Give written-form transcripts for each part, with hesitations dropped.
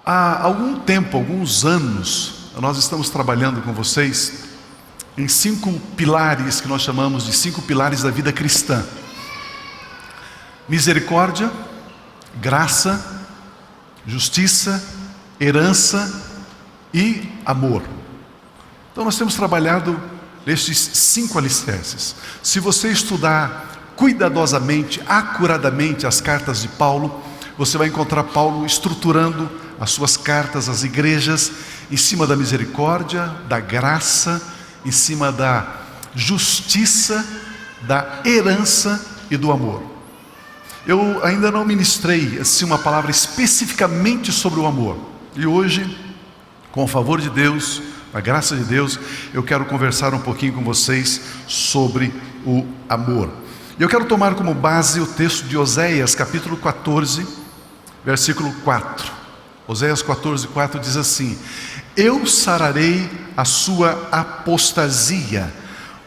Há algum tempo, alguns anos, nós estamos trabalhando com vocês em 5 pilares que nós chamamos de 5 pilares da vida cristã: misericórdia, graça, justiça, herança e amor. Então nós temos trabalhado nestes 5 alicerces. Se você estudar cuidadosamente, acuradamente as cartas de Paulo, você vai encontrar Paulo estruturando as suas cartas às igrejas em cima da misericórdia, da graça, em cima da justiça, da herança e do amor. Eu ainda não ministrei assim uma palavra especificamente sobre o amor, e hoje, com o favor de Deus, com a graça de Deus, eu quero conversar um pouquinho com vocês sobre o amor. Eu quero tomar como base o texto de Oséias, capítulo 14, versículo 4. Oséias 14, 4 diz assim: eu sararei a sua apostasia.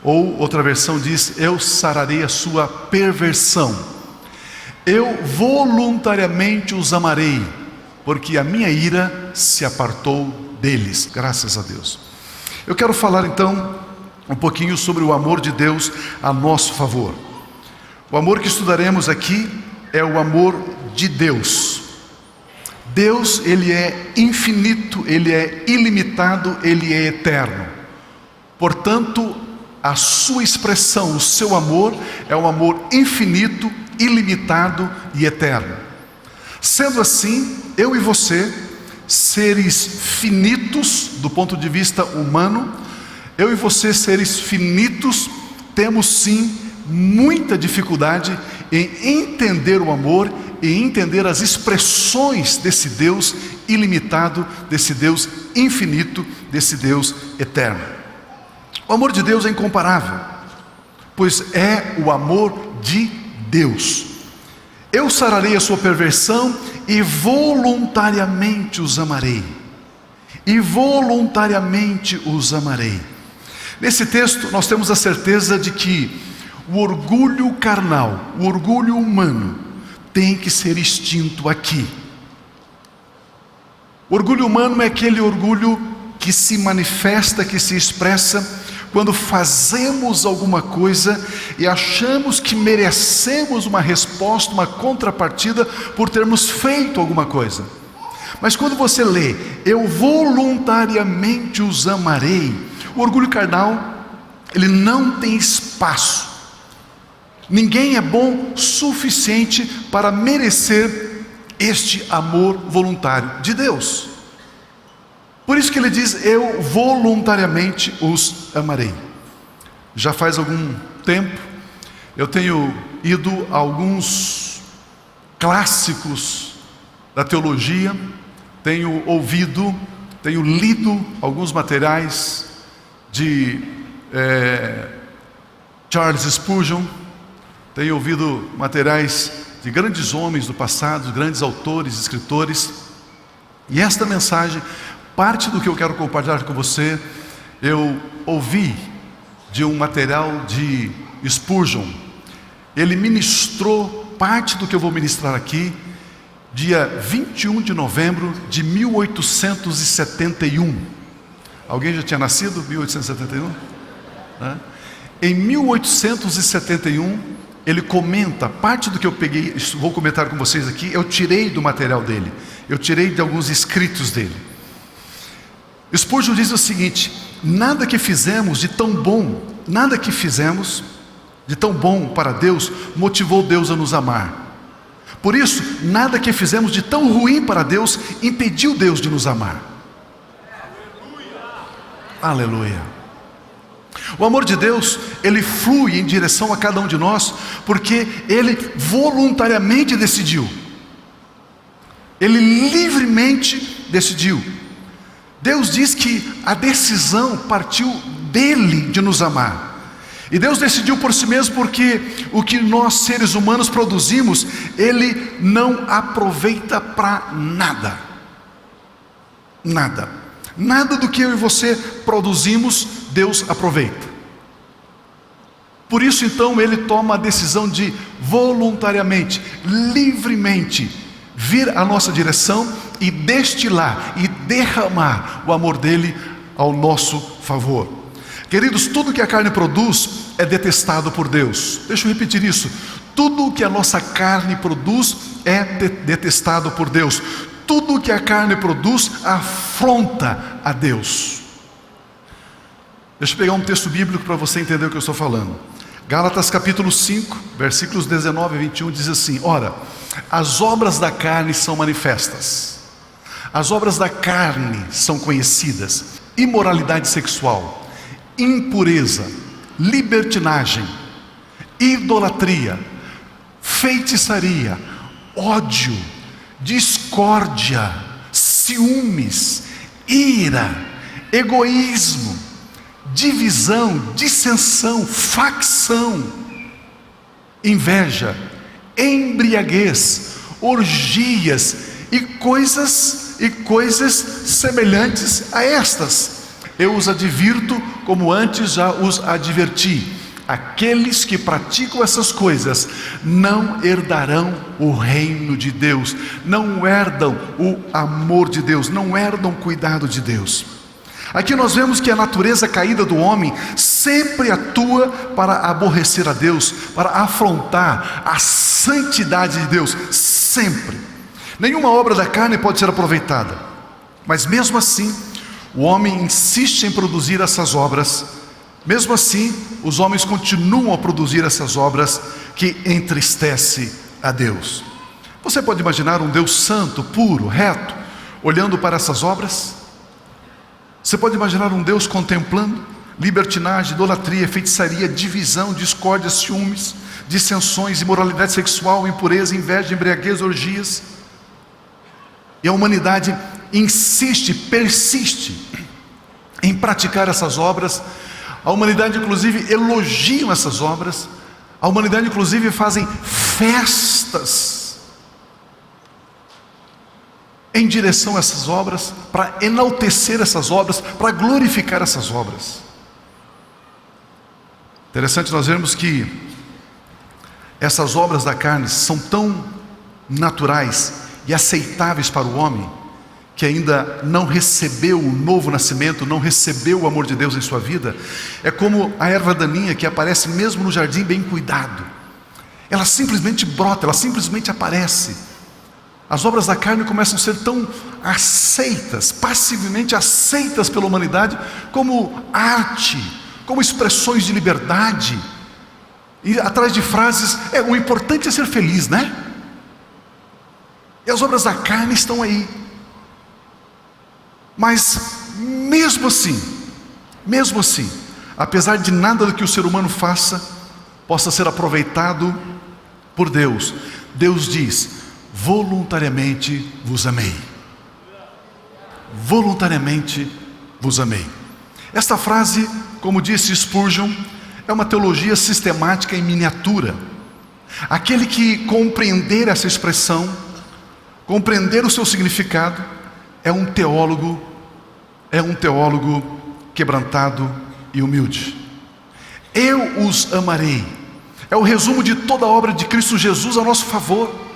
Ou outra versão diz: eu sararei a sua perversão. Eu voluntariamente os amarei, porque a minha ira se apartou deles. Graças a Deus. Eu quero falar então um pouquinho sobre o amor de Deus a nosso favor. O amor que estudaremos aqui é o amor de Deus. Deus, Ele é infinito, Ele é ilimitado, Ele é eterno. Portanto, a sua expressão, o seu amor, é um amor infinito, ilimitado e eterno. Sendo assim, eu e você, seres finitos do ponto de vista humano, eu e você, seres finitos, temos sim muita dificuldade em entender o amor e entender as expressões desse Deus ilimitado, desse Deus infinito, desse Deus eterno. O amor de Deus é incomparável, pois é o amor de Deus. Eu sararei a sua perversão e voluntariamente os amarei. E voluntariamente os amarei. Nesse texto nós temos a certeza de que o orgulho carnal, o orgulho humano, tem que ser extinto aqui. O orgulho humano é aquele orgulho que se manifesta, que se expressa quando fazemos alguma coisa e achamos que merecemos uma resposta, uma contrapartida por termos feito alguma coisa. Mas quando você lê, eu voluntariamente os amarei, o orgulho carnal, ele não tem espaço. Ninguém é bom suficiente para merecer este amor voluntário de Deus. Por isso que ele diz: eu voluntariamente os amarei. Já faz algum tempo eu tenho ido a alguns clássicos da teologia, tenho ouvido, tenho lido alguns materiais de Charles Spurgeon, tenho ouvido materiais de grandes homens do passado, grandes autores, escritores, e esta mensagem, parte do que eu quero compartilhar com você, eu ouvi de um material de Spurgeon. Ele ministrou parte do que eu vou ministrar aqui, dia 21 de novembro de 1871. Alguém já tinha nascido? 1871? Em 1871, ele comenta, parte do que eu peguei, vou comentar com vocês aqui, eu tirei do material dele, eu tirei de alguns escritos dele. Spurgeon diz o seguinte: nada que fizemos de tão bom, nada que fizemos de tão bom para Deus, motivou Deus a nos amar. Por isso, nada que fizemos de tão ruim para Deus, impediu Deus de nos amar. Aleluia. O amor de Deus, ele flui em direção a cada um de nós, porque Ele voluntariamente decidiu. Ele livremente decidiu. Deus diz que a decisão partiu dele de nos amar. E Deus decidiu por si mesmo, porque o que nós seres humanos produzimos, Ele não aproveita para nada. Nada. Nada do que eu e você produzimos, Deus aproveita. Por isso então Ele toma a decisão de voluntariamente, livremente, vir à nossa direção e destilar e derramar o amor dele ao nosso favor. Queridos, tudo que a carne produz é detestado por Deus. Deixa eu repetir isso. Tudo que a nossa carne produz é detestado por Deus. Tudo que a carne produz afronta a Deus. Deixa eu pegar um texto bíblico para você entender o que eu estou falando. Gálatas capítulo 5, versículos 19 e 21 diz assim: ora, as obras da carne são manifestas. As obras da carne são conhecidas: imoralidade sexual, impureza, libertinagem, idolatria, feitiçaria, ódio, discórdia, ciúmes, ira, egoísmo, divisão, dissensão, facção, inveja, embriaguez, orgias e coisas semelhantes a estas. Eu os advirto, como antes já os adverti: aqueles que praticam essas coisas não herdarão o reino de Deus, não herdam o amor de Deus, não herdam o cuidado de Deus. Aqui nós vemos que a natureza caída do homem sempre atua para aborrecer a Deus, para afrontar a santidade de Deus, sempre. Nenhuma obra da carne pode ser aproveitada, mas mesmo assim, o homem insiste em produzir essas obras. Mesmo assim, os homens continuam a produzir essas obras que entristecem a Deus. Você pode imaginar um Deus santo, puro, reto, olhando para essas obras? Você pode imaginar um Deus contemplando libertinagem, idolatria, feitiçaria, divisão, discórdia, ciúmes, dissensões, imoralidade sexual, impureza, inveja, embriaguez, orgias? E a humanidade insiste, persiste em praticar essas obras. A humanidade inclusive elogia essas obras. A humanidade inclusive fazem festas em direção a essas obras, para enaltecer essas obras, para glorificar essas obras. Interessante nós vermos que essas obras da carne são tão naturais e aceitáveis para o homem, que ainda não recebeu o novo nascimento, não recebeu o amor de Deus em sua vida. É como a erva daninha que aparece mesmo no jardim bem cuidado. Ela simplesmente brota, ela simplesmente aparece. As obras da carne começam a ser tão aceitas, passivamente aceitas pela humanidade, como arte, como expressões de liberdade, e atrás de frases: o importante é ser feliz, né? E as obras da carne estão aí. Mas mesmo assim, apesar de nada do que o ser humano faça possa ser aproveitado por Deus, Deus diz: voluntariamente vos amei. Voluntariamente vos amei. Esta frase, como disse Spurgeon, é uma teologia sistemática em miniatura. Aquele que compreender essa expressão, compreender o seu significado, é um teólogo quebrantado e humilde. Eu os amarei. É o resumo de toda a obra de Cristo Jesus a nosso favor.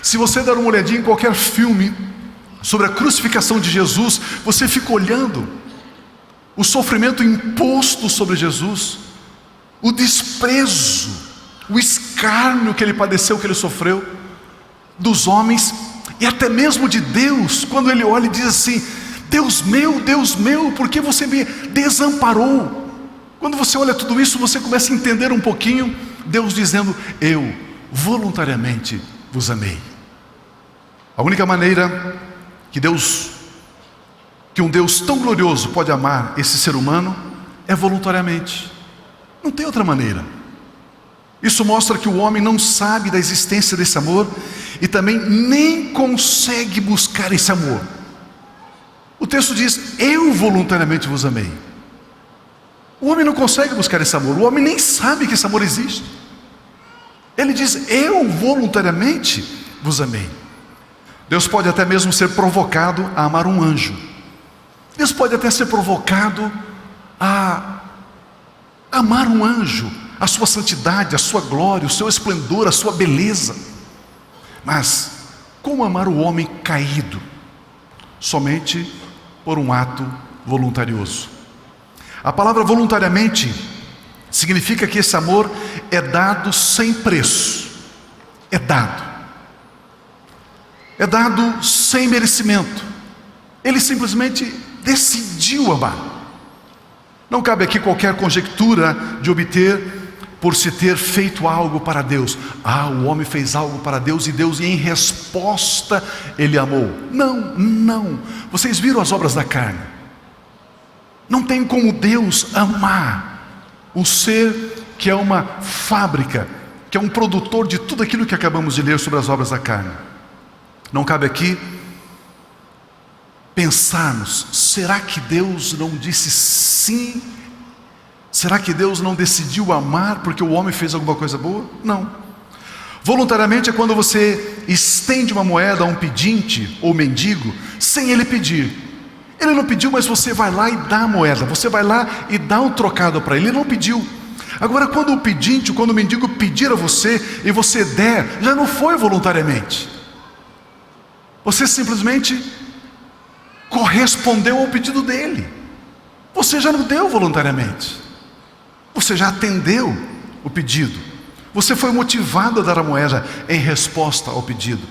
Se você der uma olhadinha em qualquer filme sobre a crucificação de Jesus, você fica olhando o sofrimento imposto sobre Jesus, o desprezo, o escárnio que ele padeceu, que ele sofreu, dos homens e até mesmo de Deus, quando ele olha e diz assim: Deus meu, por que você me desamparou? Quando você olha tudo isso, você começa a entender um pouquinho Deus dizendo: eu voluntariamente vos amei. A única maneira que um Deus tão glorioso pode amar esse ser humano é voluntariamente. Não tem outra maneira. Isso mostra que o homem não sabe da existência desse amor e também nem consegue buscar esse amor. O texto diz: eu voluntariamente vos amei. O homem não consegue buscar esse amor, o homem nem sabe que esse amor existe. Ele diz: eu voluntariamente vos amei. Deus pode até mesmo ser provocado a amar um anjo. Deus pode até ser provocado a amar um anjo, a sua santidade, a sua glória, o seu esplendor, a sua beleza. Mas como amar o homem caído, somente por um ato voluntarioso. A palavra voluntariamente significa que esse amor é dado sem preço. É dado. É dado sem merecimento. Ele simplesmente decidiu amar. Não cabe aqui qualquer conjectura de obter por se ter feito algo para Deus. O homem fez algo para Deus e Deus, em resposta, ele amou. Não. Vocês viram as obras da carne? Não tem como Deus amar um ser que é uma fábrica, que é um produtor de tudo aquilo que acabamos de ler sobre as obras da carne. Não cabe aqui pensarmos, será que Deus não disse sim? Será que Deus não decidiu amar porque o homem fez alguma coisa boa? Não. Voluntariamente é quando você estende uma moeda a um pedinte ou mendigo sem ele pedir. Ele não pediu, mas você vai lá e dá a moeda, você vai lá e dá um trocado para ele. Ele não pediu. Agora, quando o pedinte, quando o mendigo pedir a você e você der, já não foi voluntariamente. Você simplesmente correspondeu ao pedido dele. Você já não deu voluntariamente. Você já atendeu o pedido. Você foi motivado a dar a moeda em resposta ao pedido.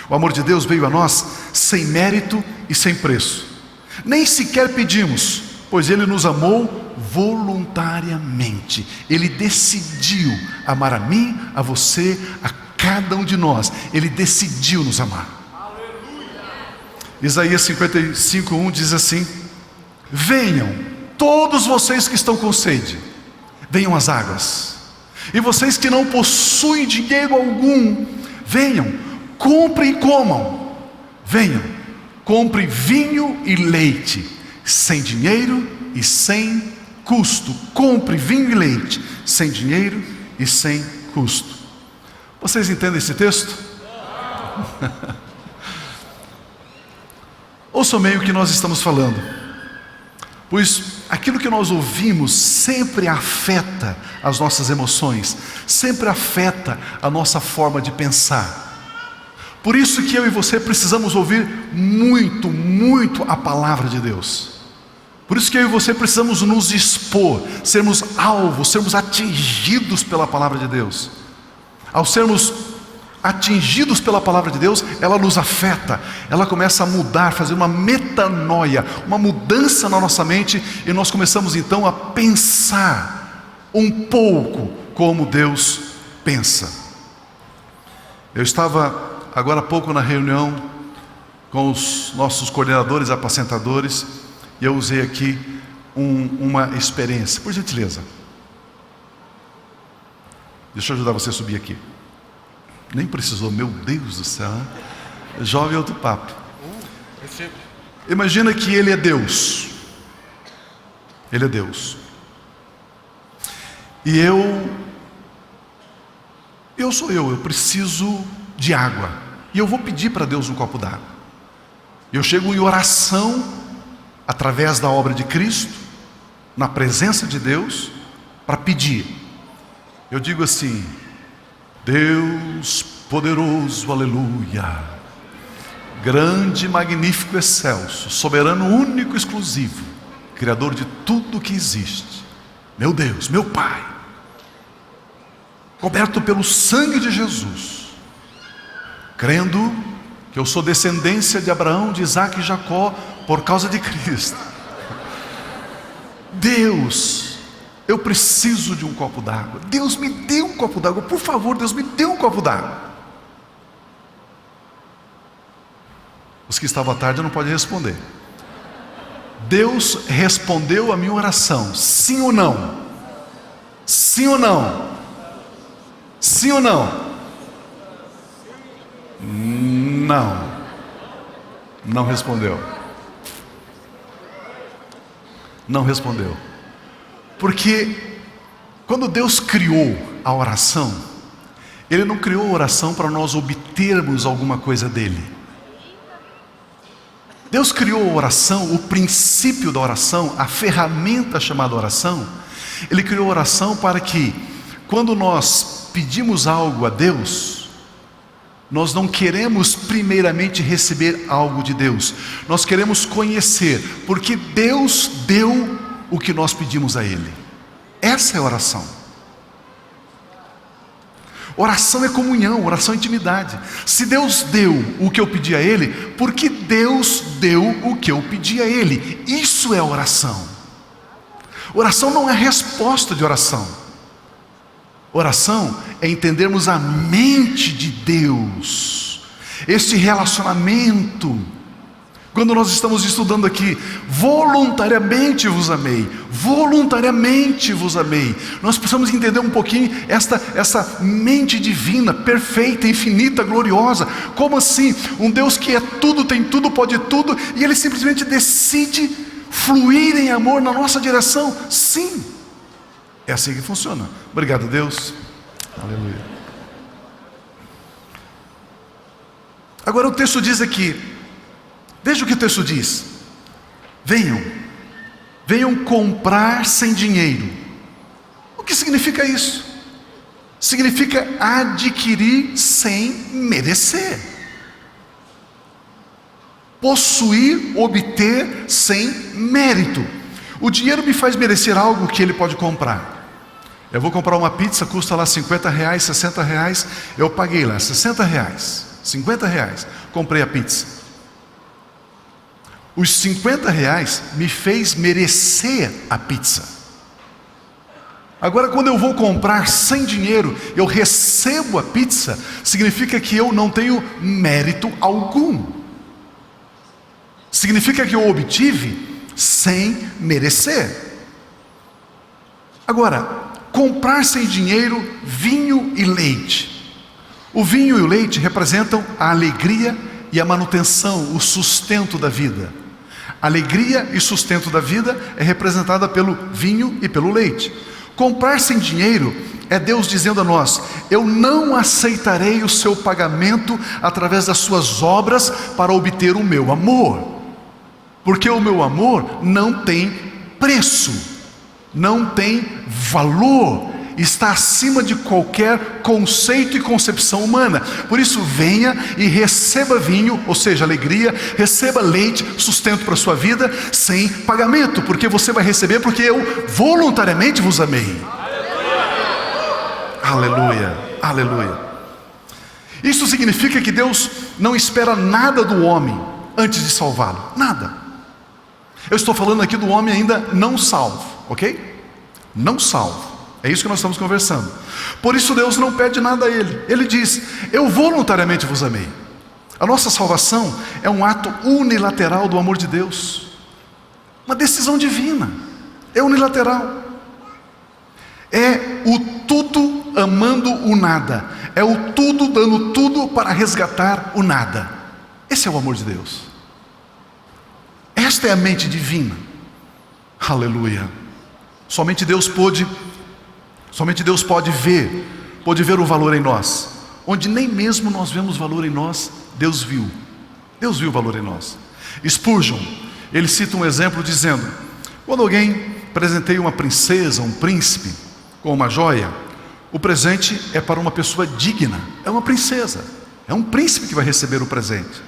O amor de Deus veio a nós sem mérito e sem preço. Nem sequer pedimos, pois Ele nos amou voluntariamente. Ele decidiu amar a mim, a você, a cada um de nós. Ele decidiu nos amar. Isaías 55:1 diz assim: venham todos vocês que estão com sede, venham às águas. E vocês que não possuem dinheiro algum, venham, comprem e comam. Venham, comprem vinho e leite, sem dinheiro e sem custo. Compre vinho e leite, sem dinheiro e sem custo. Vocês entendem esse texto? Ouçam bem o que nós estamos falando, pois aquilo que nós ouvimos sempre afeta as nossas emoções, sempre afeta a nossa forma de pensar. Por isso que eu e você precisamos ouvir muito a palavra de Deus. Por isso que eu e você precisamos nos expor, sermos alvos, sermos atingidos pela palavra de Deus. Ao sermos atingidos pela palavra de Deus, ela nos afeta, ela começa a mudar, fazer uma metanoia, uma mudança na nossa mente, e nós começamos então a pensar um pouco como Deus pensa. Eu estava agora há pouco na reunião com os nossos coordenadores, apacentadores, e eu usei aqui uma experiência. Por gentileza, deixa eu ajudar você a subir aqui. Nem precisou, meu Deus do céu, né? Jovem outro papo. Imagina que ele é Deus. Ele é Deus. E eu sou eu preciso de água. E eu vou pedir para Deus um copo d'água. Eu chego em oração, através da obra de Cristo, na presença de Deus, para pedir. Eu digo assim: Deus poderoso, aleluia, grande, magnífico, excelso, soberano, único, exclusivo, Criador de tudo que existe, meu Deus, meu Pai, coberto pelo sangue de Jesus, crendo que eu sou descendência de Abraão, de Isaac e Jacó, por causa de Cristo. Deus, eu preciso de um copo d'água. Deus, me dê um copo d'água, por favor, Deus, me dê um copo d'água. Os que estavam à tarde não podem responder. Deus respondeu a minha oração, sim ou não? Sim ou não? Sim ou não? Não respondeu. Não respondeu. Porque quando Deus criou a oração, Ele não criou a oração para nós obtermos alguma coisa dEle. Deus criou a oração, o princípio da oração, a ferramenta chamada oração. Ele criou a oração para que, quando nós pedimos algo a Deus, Nós não queremos primeiramente receber algo de Deus. Nós queremos conhecer, porque Deus deu o que nós pedimos a Ele. Essa é a oração. Oração é comunhão, oração é intimidade. Se Deus deu o que eu pedi a Ele, porque Deus deu o que eu pedi a Ele. Isso é oração. Oração não é resposta de oração. Oração é entendermos a mente de Deus, este relacionamento. Quando nós estamos estudando aqui, voluntariamente vos amei, voluntariamente vos amei. Nós precisamos entender um pouquinho essa mente divina, perfeita, infinita, gloriosa. Como assim? Um Deus que é tudo, tem tudo, pode tudo, e Ele simplesmente decide fluir em amor na nossa direção. Sim, é assim que funciona. Obrigado, Deus. Aleluia. Agora o texto diz aqui, veja o que o texto diz: venham comprar sem dinheiro. O que significa isso? Significa adquirir sem merecer, possuir, obter sem mérito. O dinheiro me faz merecer algo que ele pode comprar. Eu vou comprar uma pizza, custa lá R$50, R$60, eu paguei lá R$60, R$50, comprei a pizza. Os R$50 me fez merecer a pizza. Agora, quando eu vou comprar sem dinheiro, eu recebo a pizza, significa que eu não tenho mérito algum. Significa que eu obtive sem merecer. Agora, comprar sem dinheiro vinho e leite. O vinho e o leite representam a alegria e a manutenção, o sustento da vida. A alegria e sustento da vida é representada pelo vinho e pelo leite. Comprar sem dinheiro é Deus dizendo a nós: eu não aceitarei o seu pagamento através das suas obras para obter o meu amor, porque o meu amor não tem preço, não tem valor, está acima de qualquer conceito e concepção humana. Por isso, venha e receba vinho, ou seja, alegria, receba leite, sustento para a sua vida, sem pagamento, porque você vai receber, porque eu voluntariamente vos amei. Aleluia, aleluia. Isso significa que Deus não espera nada do homem antes de salvá-lo, nada. Eu estou falando aqui do homem ainda não salvo, ok? Não salvo. É isso que nós estamos conversando. Por isso Deus não pede nada a Ele. Ele diz: eu voluntariamente vos amei. A nossa salvação é um ato unilateral do amor de Deus, uma decisão divina, é unilateral. É o tudo amando o nada, é o tudo dando tudo para resgatar o nada. Esse é o amor de Deus. Esta é a mente divina. Aleluia. Somente Deus pode ver o valor em nós, onde nem mesmo nós vemos valor em nós. Deus viu o valor em nós. Spurgeon, ele cita um exemplo dizendo: quando alguém presenteia uma princesa, um príncipe, com uma joia, o presente é para uma pessoa digna, é uma princesa, é um príncipe que vai receber o presente.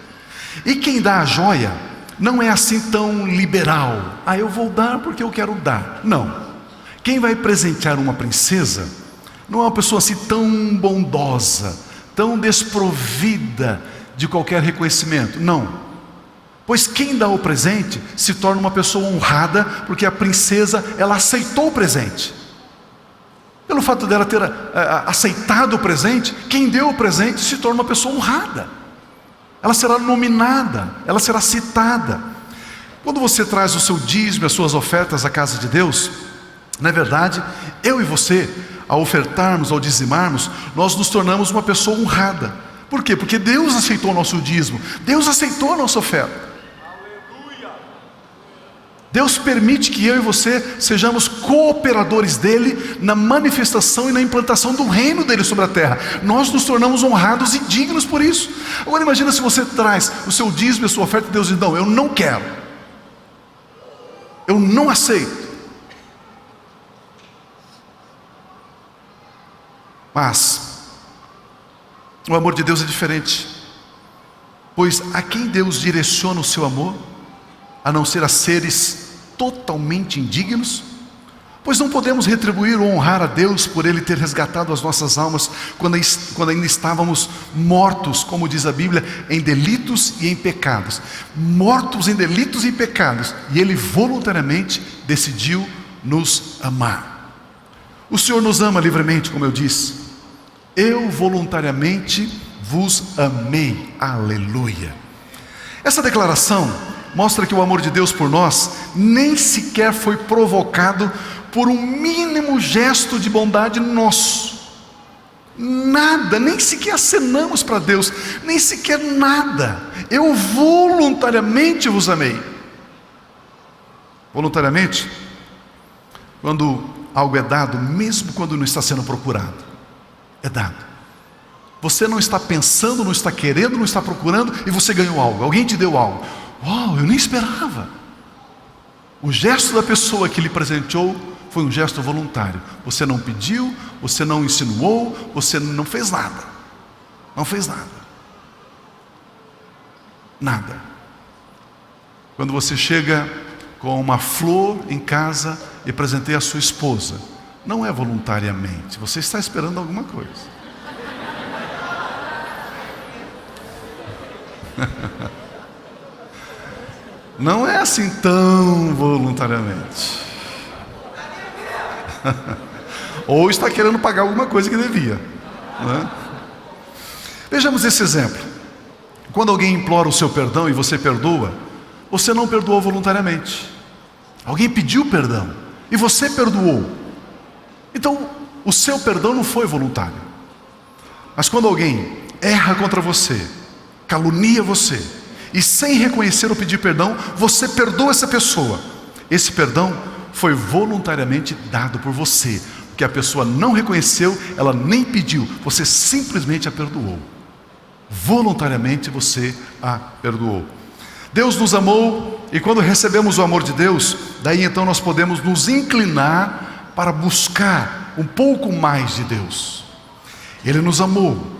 E quem dá a joia não é assim tão liberal: eu vou dar porque eu quero dar. Não. Quem vai presentear uma princesa não é uma pessoa assim tão bondosa, tão desprovida de qualquer reconhecimento. Não. Pois quem dá o presente se torna uma pessoa honrada, porque a princesa, ela aceitou o presente. Pelo fato dela ter aceitado o presente, quem deu o presente se torna uma pessoa honrada. Ela será nominada, ela será citada. Quando você traz o seu dízimo, as suas ofertas à casa de Deus, na verdade, eu e você, ao ofertarmos, ao dizimarmos, nós nos tornamos uma pessoa honrada. Por quê? Porque Deus aceitou o nosso dízimo, Deus aceitou a nossa oferta. Deus permite que eu e você sejamos cooperadores dele na manifestação e na implantação do reino dele sobre a terra. Nós nos tornamos honrados e dignos por isso. Agora imagina se você traz o seu dízimo e a sua oferta e Deus diz: não, eu não quero, eu não aceito. Mas O amor de Deus é diferente, pois a quem Deus direciona o seu amor, a não ser a seres totalmente indignos? Pois não podemos retribuir ou honrar a Deus por Ele ter resgatado as nossas almas quando ainda estávamos mortos, como diz a Bíblia, em delitos e em pecados. Mortos em delitos e pecados, e Ele voluntariamente decidiu nos amar. O Senhor nos ama livremente, como eu disse. Eu voluntariamente vos amei. Aleluia. Essa declaração mostra que o amor de Deus por nós nem sequer foi provocado por um mínimo gesto de bondade nosso. Nada, nem sequer acenamos para Deus, nem sequer nada. Eu voluntariamente vos amei. Voluntariamente, quando algo é dado, mesmo quando não está sendo procurado, é dado. Você não está pensando, não está querendo, não está procurando, e você ganhou algo, alguém te deu algo. Uau, eu nem esperava. O gesto da pessoa que lhe presenteou foi um gesto voluntário. Você não pediu, você não insinuou, você não fez nada. Não fez nada. Nada. Quando você chega com uma flor em casa e presenteia a sua esposa, não é voluntariamente, você está esperando alguma coisa. Não é assim tão voluntariamente. Ou está querendo pagar alguma coisa que devia, né? Vejamos esse exemplo. Quando alguém implora o seu perdão e você perdoa, você não perdoou voluntariamente. Alguém pediu perdão e você perdoou. Então, o seu perdão não foi voluntário. Mas quando alguém erra contra você, calunia você, e sem reconhecer ou pedir perdão, você perdoa essa pessoa. Esse perdão foi voluntariamente dado por você, porque a pessoa não reconheceu, ela nem pediu, você simplesmente a perdoou. Voluntariamente você a perdoou. Deus nos amou, e quando recebemos o amor de Deus, daí então nós podemos nos inclinar para buscar um pouco mais de Deus. Ele nos amou.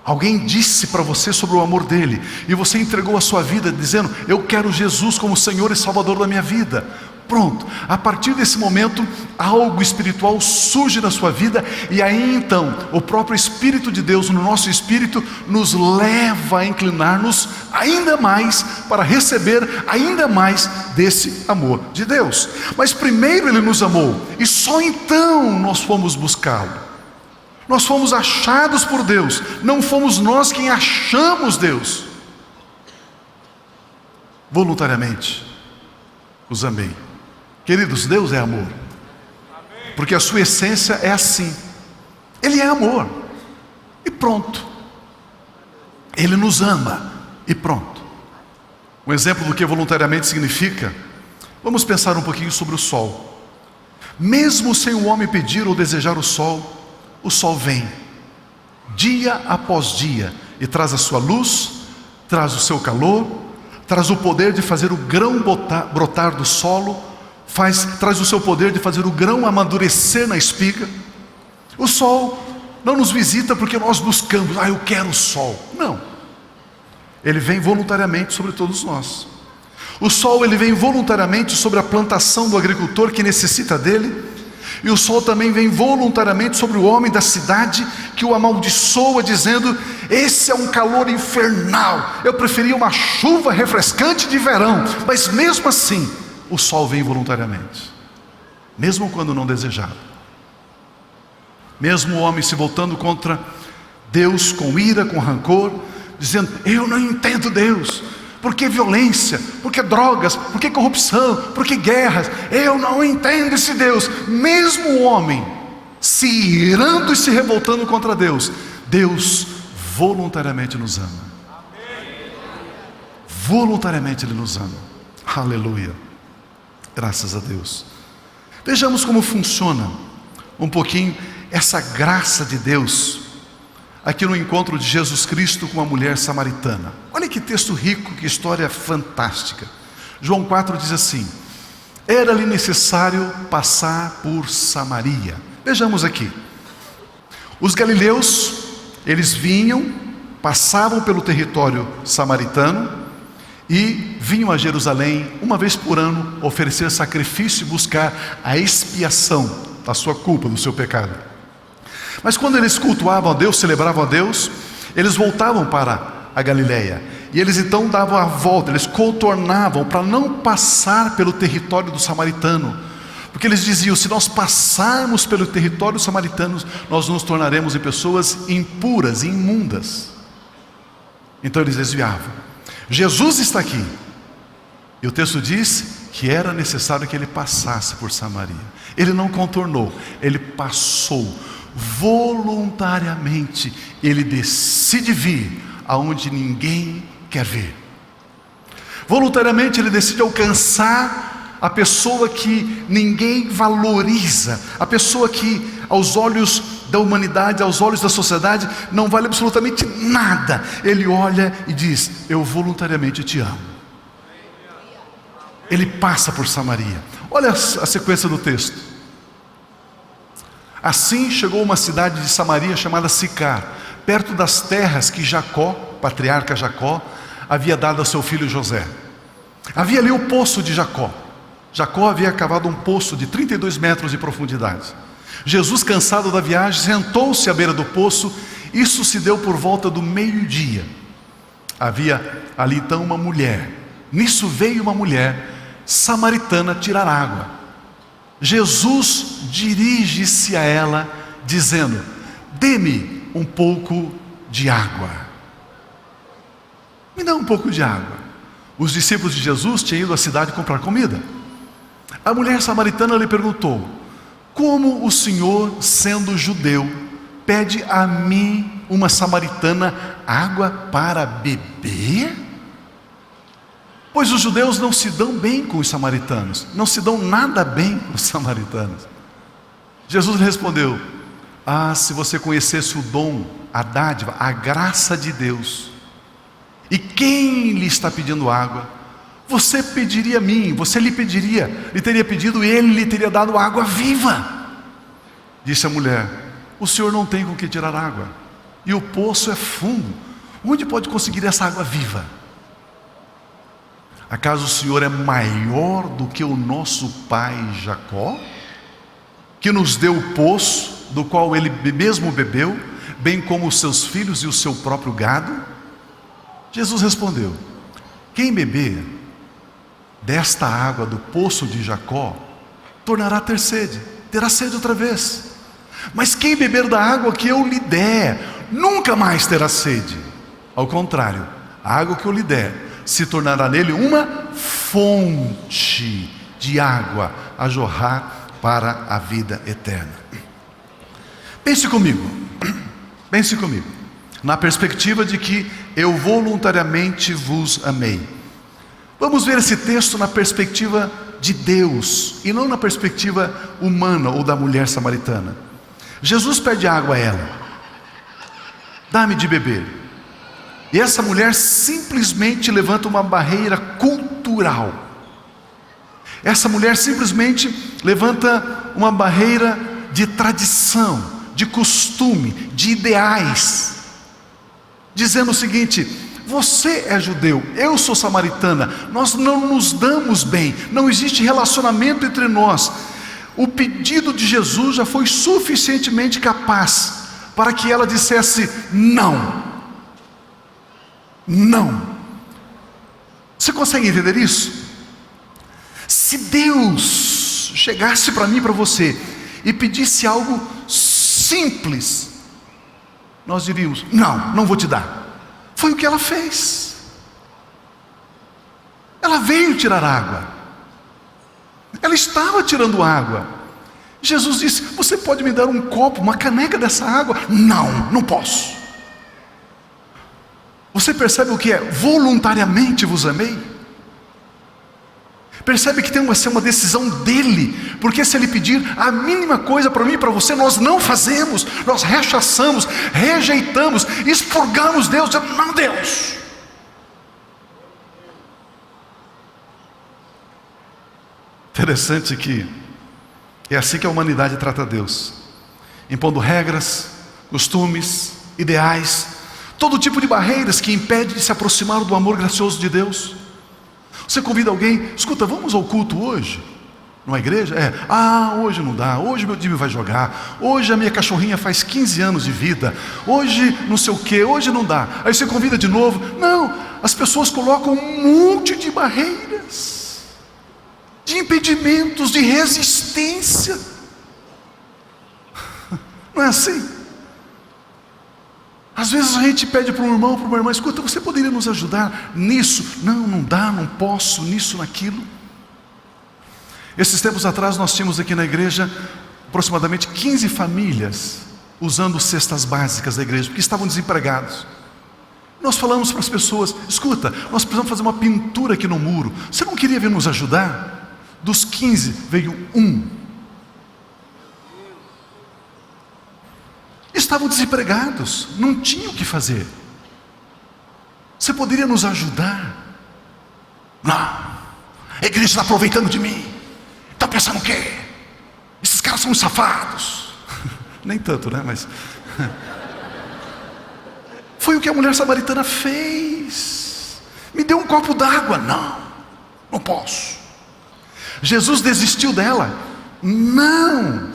Alguém disse para você sobre o amor dele, e você entregou a sua vida dizendo: eu quero Jesus como Senhor e Salvador da minha vida. Pronto, a partir desse momento, algo espiritual surge na sua vida, e aí então, o próprio Espírito de Deus no nosso espírito nos leva a inclinar-nos ainda mais para receber ainda mais desse amor de Deus. Mas primeiro Ele nos amou, e só então nós fomos buscá-lo. Nós fomos achados por Deus, não fomos nós quem achamos Deus. Voluntariamente os amei. Queridos, Deus é amor, porque a sua essência é assim. Ele é amor, e pronto. Ele nos ama, e pronto. Um exemplo do que voluntariamente significa, vamos pensar um pouquinho sobre o sol. Mesmo sem o homem pedir ou desejar o sol vem, dia após dia, e traz a sua luz, traz o seu calor, traz o poder de fazer o grão brotar do solo, traz o seu poder de fazer o grão amadurecer na espiga. O sol não nos visita porque nós buscamos, eu quero o sol. Não, ele vem voluntariamente sobre todos nós. O sol, ele vem voluntariamente sobre a plantação do agricultor que necessita dele. E o sol também vem voluntariamente sobre o homem da cidade que o amaldiçoa, dizendo: esse é um calor infernal, eu preferia uma chuva refrescante de verão. Mas mesmo assim, o sol vem voluntariamente, mesmo quando não desejado. Mesmo o homem se voltando contra Deus com ira, com rancor, dizendo: eu não entendo Deus. Por que violência? Por que drogas? Por que corrupção? Por que guerras? Eu não entendo esse Deus. Mesmo o homem se irando e se revoltando contra Deus, Deus voluntariamente nos ama. Voluntariamente Ele nos ama. Aleluia. Graças a Deus. Vejamos como funciona um pouquinho essa graça de Deus aqui no encontro de Jesus Cristo com a mulher samaritana. Olha que texto rico, que história fantástica. João 4 diz assim: era-lhe necessário passar por Samaria. Vejamos aqui. Os galileus eles vinham, passavam pelo território samaritano e vinham a Jerusalém uma vez por ano oferecer sacrifício e buscar a expiação da sua culpa, do seu pecado. Mas quando eles cultuavam a Deus, celebravam a Deus, eles voltavam para a Galileia. E eles então davam a volta, eles contornavam para não passar pelo território do samaritano. Porque eles diziam, se nós passarmos pelo território samaritano, nós nos tornaremos em pessoas impuras e imundas. Então eles desviavam. Jesus está aqui. E o texto diz que era necessário que ele passasse por Samaria. Ele não contornou, ele passou. Voluntariamente, ele decide vir aonde ninguém quer ver. Voluntariamente ele decide alcançar a pessoa que ninguém valoriza, a pessoa que aos olhos da humanidade, aos olhos da sociedade, não vale absolutamente nada. Ele olha e diz, eu voluntariamente te amo. Ele passa por Samaria. Olha a sequência do texto. Assim chegou uma cidade de Samaria chamada Sicar, perto das terras que Jacó, patriarca Jacó, havia dado a seu filho José. Havia ali o poço de Jacó. Jacó havia cavado um poço de 32 metros de profundidade. Jesus, cansado da viagem, sentou-se à beira do poço. Isso se deu por volta do meio-dia. Havia ali então uma mulher. Nisso veio uma mulher samaritana tirar água. Jesus dirige-se a ela, dizendo, dê-me um pouco de água. Me dá um pouco de água. Os discípulos de Jesus tinham ido à cidade comprar comida. A mulher samaritana lhe perguntou, como o Senhor, sendo judeu, pede a mim, uma samaritana, água para beber? Pois os judeus não se dão bem com os samaritanos, não se dão nada bem com os samaritanos. Jesus respondeu, se você conhecesse o dom, a dádiva, a graça de Deus, e quem lhe está pedindo água, você pediria a mim, você lhe teria pedido e ele lhe teria dado água viva. Disse a mulher, o senhor não tem com que tirar água, e o poço é fundo, onde pode conseguir essa água viva? Acaso o Senhor é maior do que o nosso pai Jacó, que nos deu o poço, do qual ele mesmo bebeu, bem como os seus filhos e o seu próprio gado? Jesus respondeu, quem beber desta água do poço de Jacó, tornará a ter sede, terá sede outra vez. Mas quem beber da água que eu lhe der, nunca mais terá sede. Ao contrário, a água que eu lhe der, se tornará nele uma fonte de água a jorrar para a vida eterna. Pense comigo, na perspectiva de que eu voluntariamente vos amei. Vamos ver esse texto na perspectiva de Deus e não na perspectiva humana ou da mulher samaritana. Jesus pede água a ela, dá-me de beber. E essa mulher simplesmente levanta uma barreira cultural. Essa mulher simplesmente levanta uma barreira de tradição, de costume, de ideais, dizendo o seguinte: você é judeu, eu sou samaritana, nós não nos damos bem, não existe relacionamento entre nós. O pedido de Jesus já foi suficientemente capaz para que ela dissesse não. Não. Você consegue entender isso? Se Deus chegasse para mim e para você e pedisse algo simples, nós diríamos: não vou te dar. Foi o que ela fez. Ela veio tirar água. Ela estava tirando água. Jesus disse: você pode me dar um copo, uma caneca dessa água? Não posso. Você percebe o que é voluntariamente vos amei? Percebe que tem que ser uma decisão dele, porque se ele pedir a mínima coisa para mim e para você, nós não fazemos, nós rechaçamos, rejeitamos, expurgamos Deus, dizendo: não, Deus. Interessante que é assim que a humanidade trata Deus, impondo regras, costumes, ideais, todo tipo de barreiras que impede de se aproximar do amor gracioso de Deus. Você convida alguém, escuta, vamos ao culto hoje? Numa igreja? Hoje não dá, hoje meu time vai jogar, hoje a minha cachorrinha faz 15 anos de vida, hoje não sei o que, hoje não dá. Aí você convida de novo. Não, as pessoas colocam um monte de barreiras, de impedimentos, de resistência. Não é assim? Às vezes a gente pede para um irmão, para uma irmã, escuta, você poderia nos ajudar nisso? Não dá, não posso, nisso, naquilo. Esses tempos atrás nós tínhamos aqui na igreja aproximadamente 15 famílias usando cestas básicas da igreja, porque estavam desempregados. Nós falamos para as pessoas, escuta, nós precisamos fazer uma pintura aqui no muro, você não queria vir nos ajudar? Dos 15 veio um. Estavam desempregados, não tinham o que fazer. Você poderia nos ajudar? Não, a igreja está aproveitando de mim. Está pensando o quê? Esses caras são uns safados. Nem tanto, né? Mas foi o que a mulher samaritana fez. Me deu um copo d'água. Não posso. Jesus desistiu dela? Não.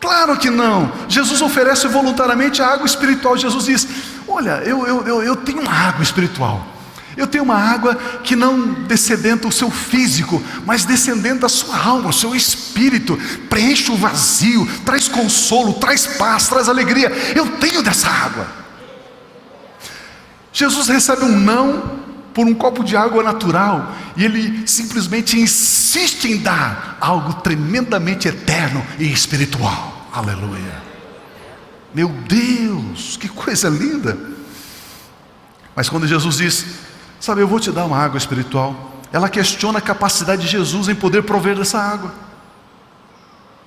Claro que não. Jesus oferece voluntariamente a água espiritual. Jesus diz, olha, eu tenho uma água espiritual. Eu tenho uma água que não descedenta o seu físico, mas descendenta a sua alma, o seu espírito. Preenche o vazio, traz consolo, traz paz, traz alegria. Eu tenho dessa água. Jesus recebe um não por um copo de água natural, e ele simplesmente insiste em dar algo tremendamente eterno e espiritual. Aleluia. Meu Deus, que coisa linda. Mas quando Jesus diz, sabe, eu vou te dar uma água espiritual, ela questiona a capacidade de Jesus em poder prover dessa água.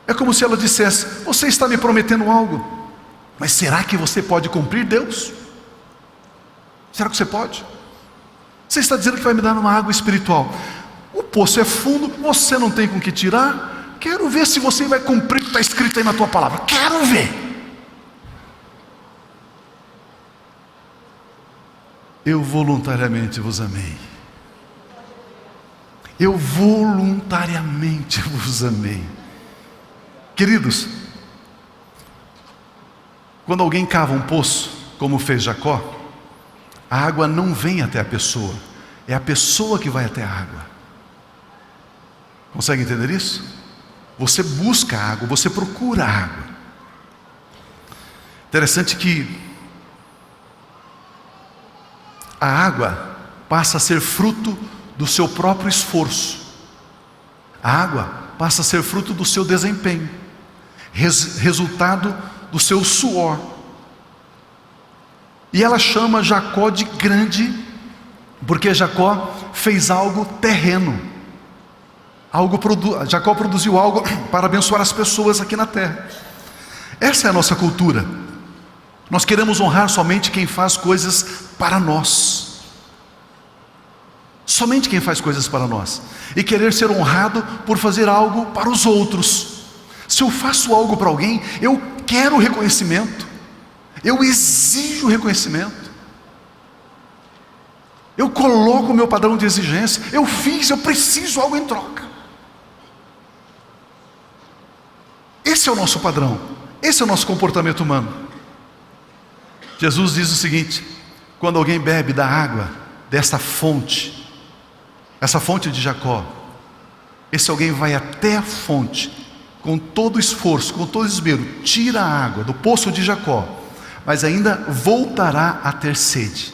É como se ela dissesse, você está me prometendo algo, mas será que você pode cumprir, Deus? Será que você pode? Você está dizendo que vai me dar uma água espiritual, o poço é fundo, você não tem com que tirar. Quero ver se você vai cumprir o que está escrito aí na tua palavra. Quero ver. Eu voluntariamente vos amei. Eu voluntariamente vos amei. Queridos, quando alguém cava um poço, como fez Jacó, a água não vem até a pessoa, é a pessoa que vai até a água. Consegue entender isso? Você busca a água, você procura a água. Interessante que a água passa a ser fruto do seu próprio esforço. A água passa a ser fruto do seu desempenho, resultado do seu suor. E ela chama Jacó de grande, porque Jacó fez algo terreno. Jacó produziu algo para abençoar as pessoas aqui na terra. Essa é a nossa cultura. Nós queremos honrar somente quem faz coisas para nós. Somente quem faz coisas para nós. E querer ser honrado por fazer algo para os outros. Se eu faço algo para alguém, eu quero reconhecimento. Eu exijo reconhecimento. Eu coloco o meu padrão de exigência. Eu preciso algo em troca. Esse é o nosso padrão. Esse é o nosso comportamento humano. Jesus diz o seguinte: quando alguém bebe da água dessa fonte, essa fonte de Jacó, esse alguém vai até a fonte, com todo esforço, com todo esmero, tira a água do poço de Jacó, mas ainda voltará a ter sede.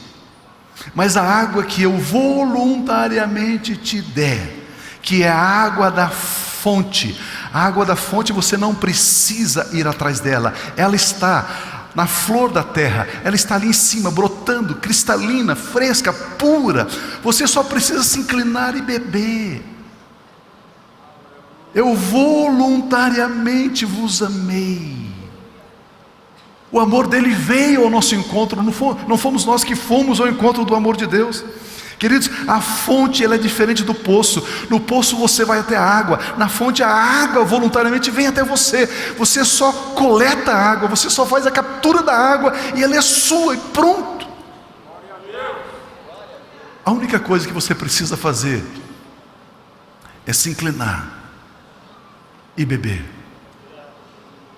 Mas a água que eu voluntariamente te der, que é a água da fonte, a água da fonte você não precisa ir atrás dela, ela está na flor da terra, ela está ali em cima, brotando, cristalina, fresca, pura. Você só precisa se inclinar e beber. Eu voluntariamente vos amei. O amor dele veio ao nosso encontro, não fomos nós que fomos ao encontro do amor de Deus. Queridos, a fonte ela é diferente do poço. No poço você vai até a água, na fonte a água voluntariamente vem até você. Você só coleta a água, você só faz a captura da água e ela é sua e pronto. A única coisa que você precisa fazer é se inclinar e beber.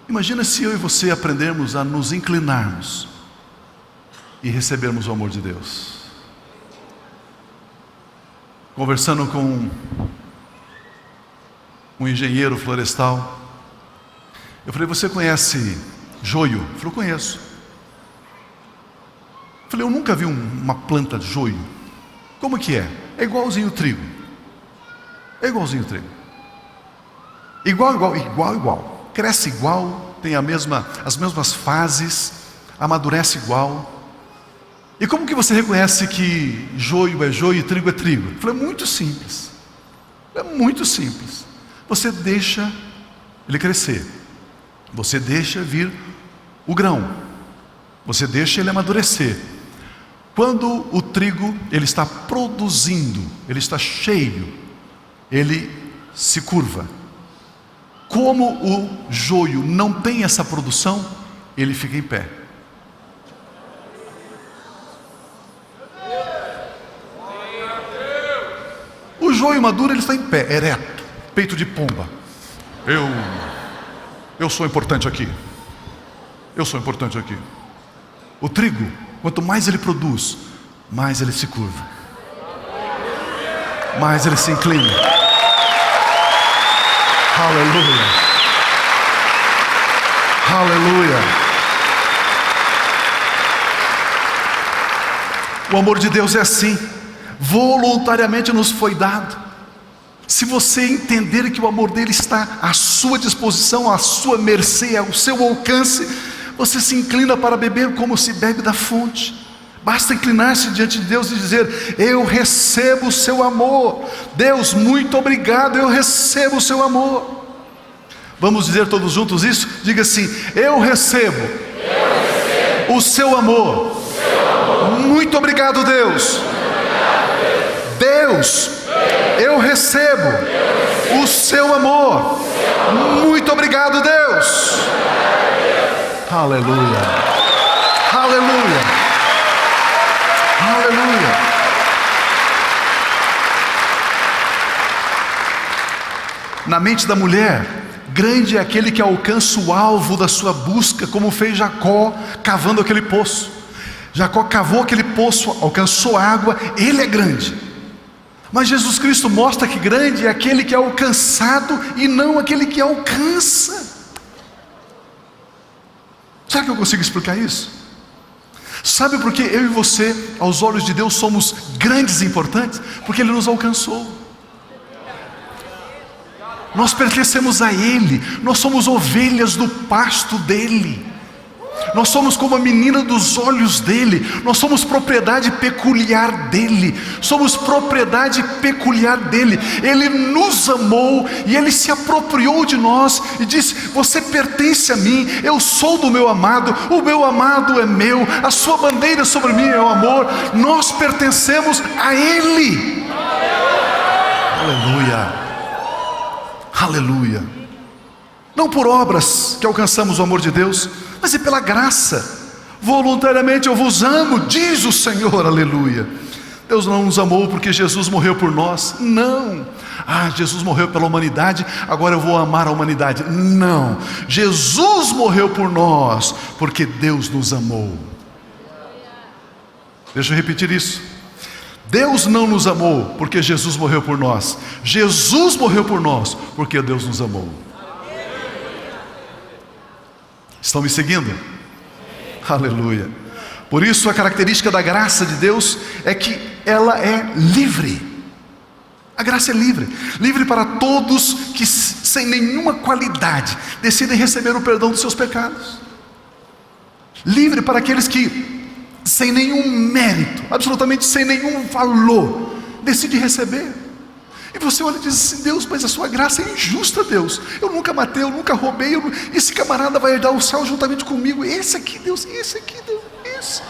Imagina se eu e você aprendermos a nos inclinarmos e recebermos o amor de Deus. Conversando com um engenheiro florestal, eu falei: você conhece joio? Ele falou: conheço. Eu falei: eu nunca vi uma planta de joio. Como que é? É igualzinho o trigo. É igualzinho o trigo. Igual. Cresce igual, tem as mesmas fases, amadurece igual. E como que você reconhece que joio é joio e trigo é trigo? Eu falei: muito simples. É muito simples. Você deixa ele crescer. Você deixa vir o grão. Você deixa ele amadurecer. Quando o trigo ele está produzindo, ele está cheio, ele se curva. Como o joio não tem essa produção, ele fica em pé. O joio maduro ele está em pé, ereto, peito de pomba. Eu sou importante aqui. Eu sou importante aqui. O trigo, quanto mais ele produz, mais ele se curva, mais ele se inclina. Aleluia. Aleluia. O amor de Deus é assim. Voluntariamente nos foi dado. Se você entender que o amor dele está à sua disposição, à sua mercê, ao seu alcance, você se inclina para beber como se bebe da fonte. Basta inclinar-se diante de Deus e dizer: eu recebo o seu amor. Deus, muito obrigado, eu recebo o seu amor. Vamos dizer todos juntos isso? Diga assim: eu recebo o seu amor. Muito obrigado, Deus. Deus, eu recebo o seu amor. Muito obrigado, Deus. Aleluia. Aleluia. Aleluia. Na mente da mulher, grande é aquele que alcança o alvo da sua busca, como fez Jacó cavando aquele poço. Jacó cavou aquele poço, alcançou água, ele é grande. Mas Jesus Cristo mostra que grande é aquele que é alcançado e não aquele que alcança. Será que eu consigo explicar isso? Sabe por que eu e você, aos olhos de Deus, somos grandes e importantes? Porque Ele nos alcançou. Nós pertencemos a Ele. Nós somos ovelhas do pasto dEle. Nós somos como a menina dos olhos dEle. Nós somos propriedade peculiar dEle. Somos propriedade peculiar dEle. Ele nos amou e Ele se apropriou de nós e disse: você pertence a mim, eu sou do meu amado, o meu amado é meu, a sua bandeira sobre mim é o amor. Nós pertencemos a Ele. Aleluia. Aleluia. Não por obras que alcançamos o amor de Deus, mas é pela graça. Voluntariamente eu vos amo, diz o Senhor. Aleluia. Deus não nos amou porque Jesus morreu por nós. Não. Jesus morreu pela humanidade, agora eu vou amar a humanidade. Não. Jesus morreu por nós porque Deus nos amou. Deixa eu repetir isso. Deus não nos amou porque Jesus morreu por nós. Jesus morreu por nós porque Deus nos amou. Estão me seguindo? Aleluia. Por isso a característica da graça de Deus é que ela é livre. A graça é livre. Livre para todos que sem nenhuma qualidade decidem receber o perdão dos seus pecados. Livre para aqueles que sem nenhum mérito, absolutamente sem nenhum valor, decidem receber. E você olha e diz assim: Deus, mas a sua graça é injusta, Deus. Eu nunca matei, eu nunca roubei, esse camarada vai herdar o céu juntamente comigo. Esse aqui, Deus, esse aqui, Deus, esse.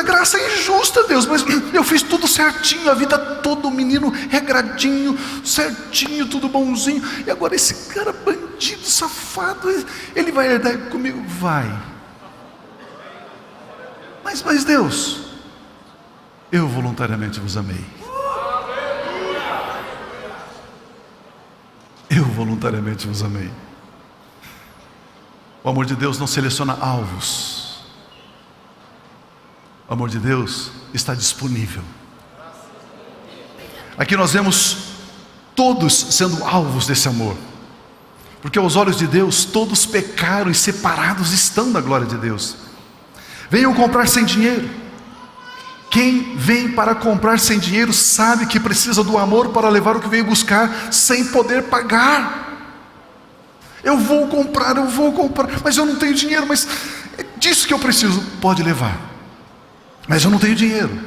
graça é injusta, Deus, mas eu fiz tudo certinho, a vida toda, o menino regradinho, certinho, tudo bonzinho, e agora esse cara bandido, safado, ele vai herdar comigo? Vai. Mas Deus, eu voluntariamente vos amei. Eu voluntariamente vos amei. O amor de Deus não seleciona alvos. O amor de Deus está disponível. Aqui nós vemos todos sendo alvos desse amor, porque aos olhos de Deus todos pecaram e separados estão da glória de Deus. Venham comprar sem dinheiro. Quem vem para comprar sem dinheiro sabe que precisa do amor para levar o que veio buscar sem poder pagar. Eu vou comprar, mas eu não tenho dinheiro, mas é disso que eu preciso. Pode levar, mas eu não tenho dinheiro.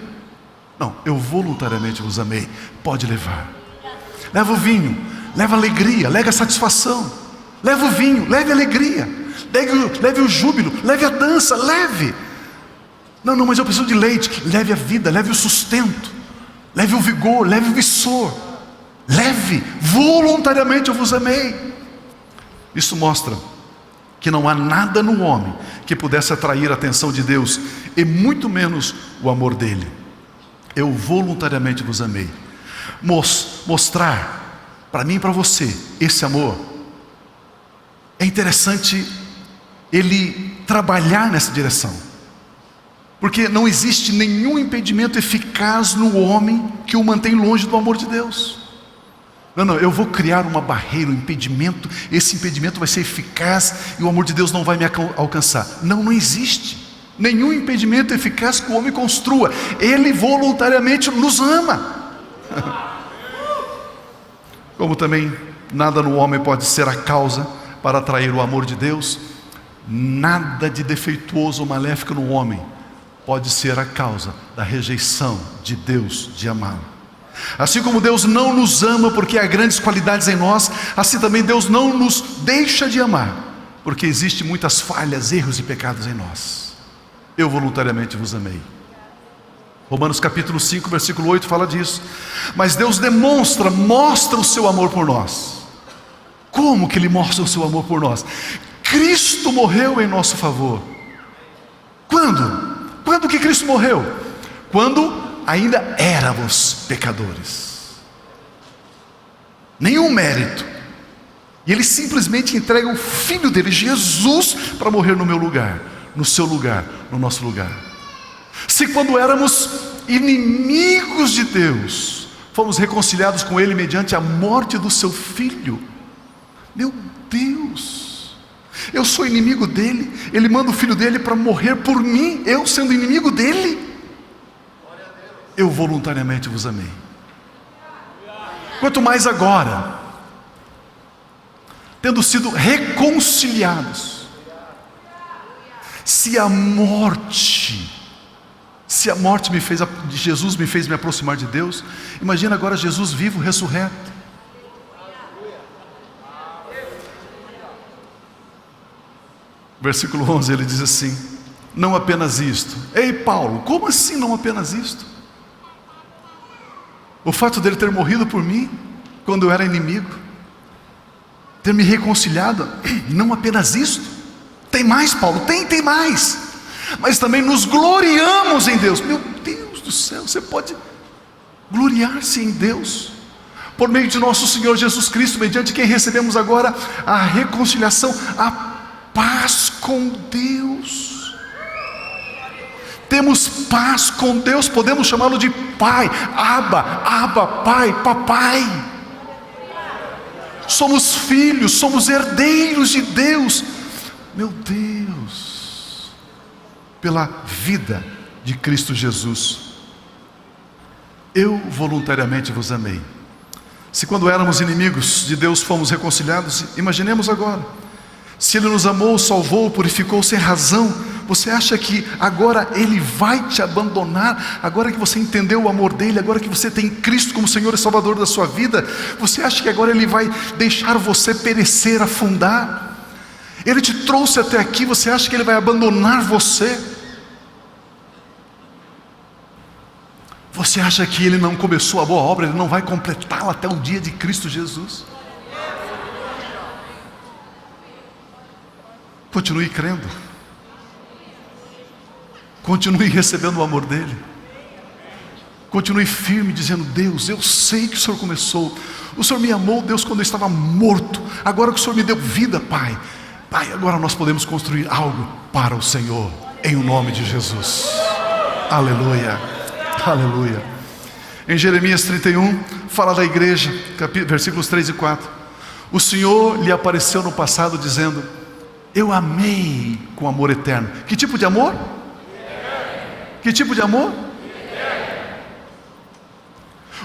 Não, eu voluntariamente vos amei. Pode levar. Leva o vinho, leva a alegria, leve a satisfação. Leva o vinho, leve a alegria, leve o júbilo, leve a dança, leve. Não, mas eu preciso de leite. Leve a vida, leve o sustento, leve o vigor, leve o vigor. Leve, voluntariamente eu vos amei. Isso mostra que não há nada no homem que pudesse atrair a atenção de Deus, e muito menos o amor dele. Eu voluntariamente vos amei. Mostrar para mim e para você esse amor, é interessante ele trabalhar nessa direção, porque não existe nenhum impedimento eficaz no homem que o mantém longe do amor de Deus. Não, eu vou criar uma barreira, um impedimento, esse impedimento vai ser eficaz e o amor de Deus não vai me alcançar. Não existe nenhum impedimento eficaz que o homem construa. Ele voluntariamente nos ama. Como também nada no homem pode ser a causa para atrair o amor de Deus, nada de defeituoso ou maléfico no homem pode ser a causa da rejeição de Deus de amá-lo. Assim como Deus não nos ama porque há grandes qualidades em nós, assim também Deus não nos deixa de amar, porque existem muitas falhas, erros e pecados em nós. Eu voluntariamente vos amei. Romanos capítulo 5, versículo 8 fala disso. Mas Deus mostra o seu amor por nós. Como que Ele mostra o seu amor por nós? Cristo morreu em nosso favor. Quando? Quando que Cristo morreu? Quando ainda éramos pecadores. Nenhum mérito. E Ele simplesmente entrega o Filho dele, Jesus, para morrer no meu lugar, no seu lugar, no nosso lugar. Se quando éramos inimigos de Deus, fomos reconciliados com Ele mediante a morte do seu Filho. Meu Deus! Eu sou inimigo dele, Ele manda o Filho dele para morrer por mim, eu sendo inimigo dele. Eu voluntariamente vos amei. Quanto mais agora, tendo sido reconciliados, se a morte de Jesus me fez me aproximar de Deus, imagina agora Jesus vivo, ressurreto. Versículo 11, ele diz assim: não apenas isto. Ei Paulo, como assim não apenas isto? O fato dele ter morrido por mim, quando eu era inimigo, ter me reconciliado, não apenas isto. Tem mais, Paulo, tem mais. Mas também nos gloriamos em Deus. Meu Deus do céu, você pode gloriar-se em Deus por meio de nosso Senhor Jesus Cristo, mediante quem recebemos agora a reconciliação, a paz com Deus. Temos paz com Deus, podemos chamá-lo de Pai. Abba, Pai, Papai. Somos filhos, somos herdeiros de Deus. Meu Deus, pela vida de Cristo Jesus. Eu voluntariamente vos amei. Se quando éramos inimigos de Deus fomos reconciliados, imaginemos agora, se Ele nos amou, salvou, purificou sem razão, você acha que agora Ele vai te abandonar? Agora que você entendeu o amor dEle, agora que você tem Cristo como Senhor e Salvador da sua vida, você acha que agora Ele vai deixar você perecer, afundar? Ele te trouxe até aqui, você acha que Ele vai abandonar você? Você acha que Ele não começou a boa obra, Ele não vai completá-la até o dia de Cristo Jesus? Continue crendo. Continue recebendo o amor dEle. Continue firme, dizendo: Deus, eu sei que o Senhor começou. O Senhor me amou, Deus, quando eu estava morto. Agora que o Senhor me deu vida, Pai. Pai, agora nós podemos construir algo para o Senhor, em o nome de Jesus. Aleluia, aleluia. Em Jeremias 31, fala da igreja, versículos 3 e 4. O Senhor lhe apareceu no passado dizendo: eu amei com amor eterno. Que tipo de amor? Que tipo de amor?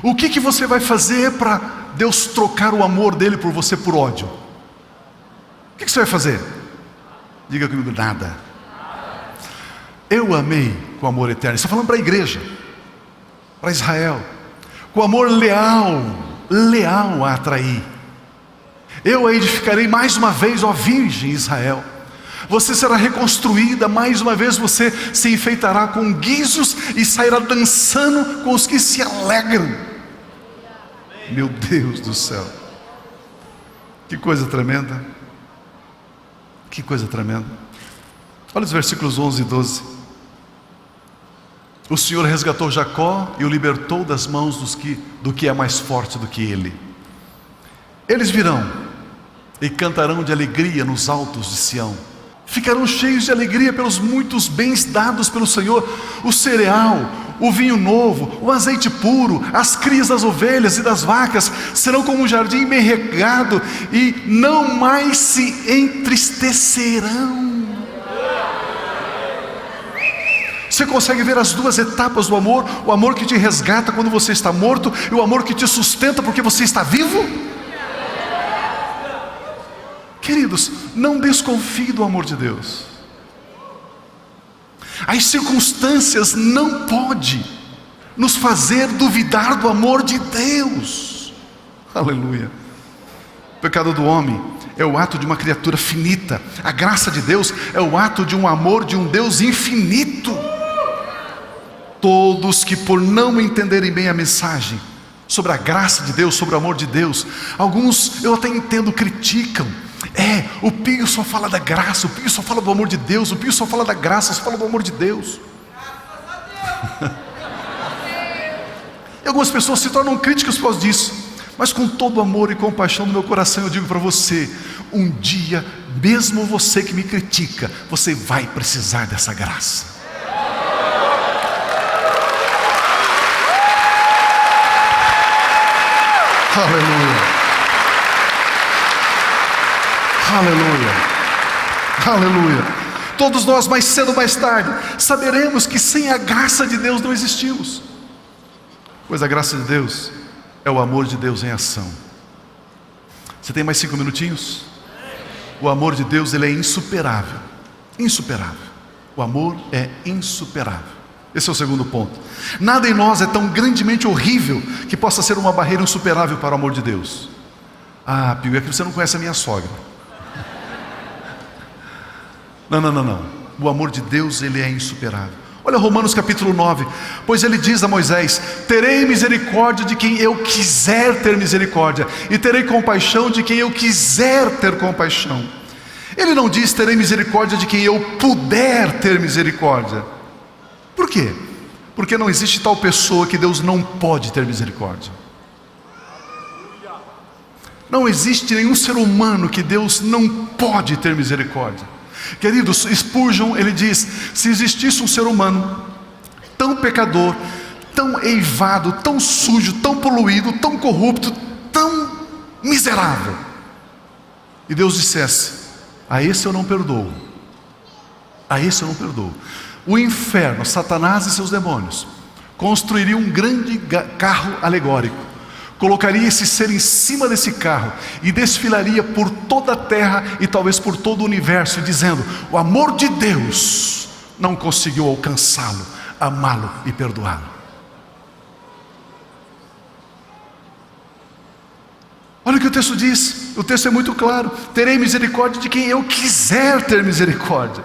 O que você vai fazer para Deus trocar o amor dele por você por ódio? O que você vai fazer? Diga comigo: nada. Eu amei com amor eterno. Está falando para a igreja, para Israel, com amor leal a atrair. Eu a edificarei mais uma vez, ó Virgem Israel. Você será reconstruída mais uma vez. Você se enfeitará com guizos e sairá dançando com os que se alegram. Meu Deus do céu, que coisa tremenda. Que coisa tremenda. Olha os versículos 11 e 12. O Senhor resgatou Jacó e o libertou das mãos do que é mais forte do que ele. Eles virão e cantarão de alegria nos altos de Sião. Ficarão cheios de alegria pelos muitos bens dados pelo Senhor. O cereal, o vinho novo, o azeite puro, as crias das ovelhas e das vacas serão como um jardim bem regado, e não mais se entristecerão. Você consegue ver as duas etapas do amor? O amor que te resgata quando você está morto, e o amor que te sustenta porque você está vivo? Queridos, não desconfie do amor de Deus. As circunstâncias não podem nos fazer duvidar do amor de Deus. Aleluia. O pecado do homem é o ato de uma criatura finita. A graça de Deus é o ato de um amor de um Deus infinito. Todos que, por não entenderem bem a mensagem sobre a graça de Deus, sobre o amor de Deus, alguns, eu até entendo, criticam. O Pio só fala da graça, o Pio só fala do amor de Deus, o Pio só fala da graça, só fala do amor de Deus. E algumas pessoas se tornam críticas por causa disso. Mas com todo amor e compaixão no meu coração, eu digo para você: um dia, mesmo você que me critica, você vai precisar dessa graça. Aleluia. Aleluia, aleluia. Todos nós, mais cedo ou mais tarde, saberemos que sem a graça de Deus não existimos, pois a graça de Deus é o amor de Deus em ação. Você tem mais 5 minutinhos? O amor de Deus, ele é insuperável. Insuperável. O amor é insuperável. Esse é o segundo ponto. Nada em nós é tão grandemente horrível que possa ser uma barreira insuperável para o amor de Deus. Ah, Pio, é que você não conhece a minha sogra. Não. O amor de Deus, ele é insuperável. Olha Romanos capítulo 9. Pois ele diz a Moisés: terei misericórdia de quem eu quiser ter misericórdia, e terei compaixão de quem eu quiser ter compaixão. Ele não diz: terei misericórdia de quem eu puder ter misericórdia. Por quê? Porque não existe tal pessoa que Deus não pode ter misericórdia. Não existe nenhum ser humano que Deus não pode ter misericórdia. Queridos, Spurgeon, ele diz: se existisse um ser humano tão pecador, tão eivado, tão sujo, tão poluído, tão corrupto, tão miserável, e Deus dissesse: a esse eu não perdoo, a esse eu não perdoo, o inferno, Satanás e seus demônios construiriam um grande carro alegórico, colocaria esse ser em cima desse carro e desfilaria por toda a terra e talvez por todo o universo, dizendo: o amor de Deus não conseguiu alcançá-lo, amá-lo e perdoá-lo. Olha o que o texto diz. O texto é muito claro: terei misericórdia de quem eu quiser ter misericórdia,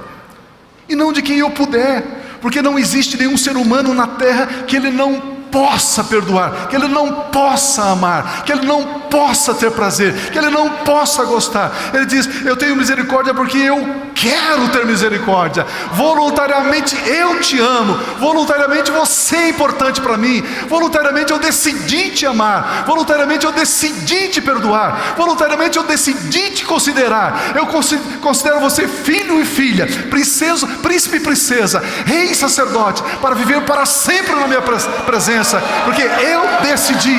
e não de quem eu puder, porque não existe nenhum ser humano na terra que ele não possa perdoar, que ele não possa amar, que ele não possa ter prazer, que ele não possa gostar. Ele diz: eu tenho misericórdia porque eu quero ter misericórdia. Voluntariamente eu te amo, voluntariamente você é importante para mim, voluntariamente eu decidi te amar, voluntariamente eu decidi te perdoar, voluntariamente eu decidi te considerar. Eu considero você filho e filha, princesa, príncipe e princesa, rei e sacerdote, para viver para sempre na minha presença, porque eu decidi,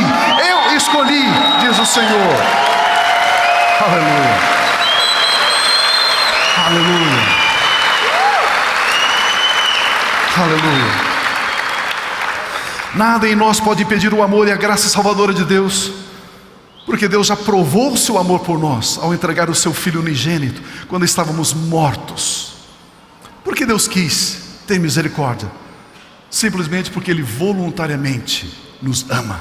eu escolhi, diz o Senhor. Aleluia, aleluia, aleluia. Nada em nós pode impedir o amor e a graça salvadora de Deus, porque Deus já provou o seu amor por nós ao entregar o seu Filho unigênito quando estávamos mortos. Porque Deus quis ter misericórdia? Simplesmente porque Ele voluntariamente nos ama.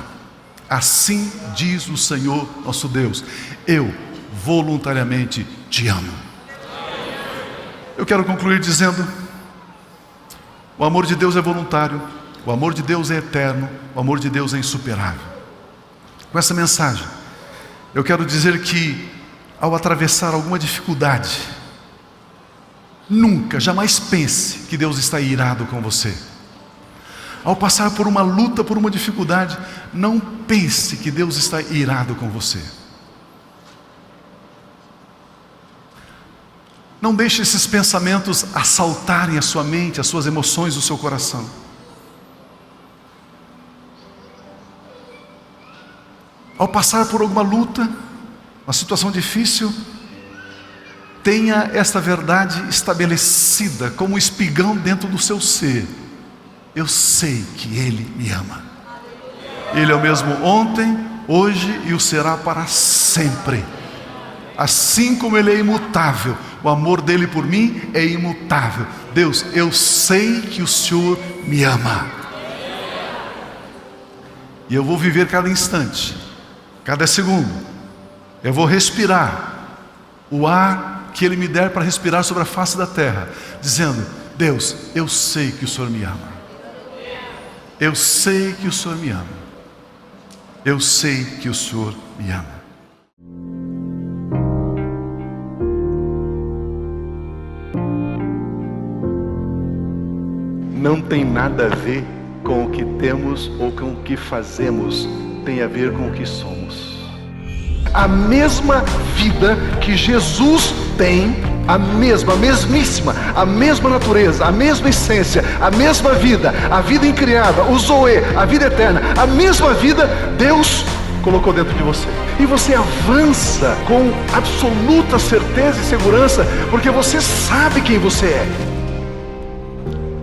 Assim diz o Senhor nosso Deus: eu voluntariamente te amo. Eu quero concluir dizendo: o amor de Deus é voluntário, o amor de Deus é eterno, o amor de Deus é insuperável. Com essa mensagem, eu quero dizer que, ao atravessar alguma dificuldade, nunca, jamais pense que Deus está irado com você. Ao passar por uma luta, por uma dificuldade, não pense que Deus está irado com você. Não deixe esses pensamentos assaltarem a sua mente, as suas emoções, o seu coração. Ao passar por alguma luta, uma situação difícil, tenha esta verdade estabelecida como um espigão dentro do seu ser: eu sei que Ele me ama. Ele é o mesmo ontem, hoje e o será para sempre. Assim como Ele é imutável, o amor dele por mim é imutável. Deus, eu sei que o Senhor me ama, e eu vou viver cada instante, cada segundo. Eu vou respirar o ar que Ele me der para respirar sobre a face da terra, dizendo: Deus, eu sei que o Senhor me ama. Eu sei que o Senhor me ama. Eu sei que o Senhor me ama. Não tem nada a ver com o que temos ou com o que fazemos, tem a ver com o que somos. A mesma vida que Jesus tem, a mesmíssima, a mesma natureza, a mesma essência, a mesma vida, a vida incriada, o Zoe, a vida eterna, a mesma vida Deus colocou dentro de você. E você avança com absoluta certeza e segurança, porque você sabe quem você é.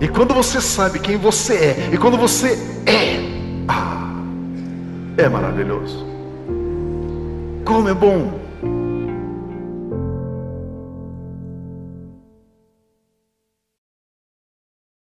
E quando você sabe quem você é, e quando você é maravilhoso. Como é bom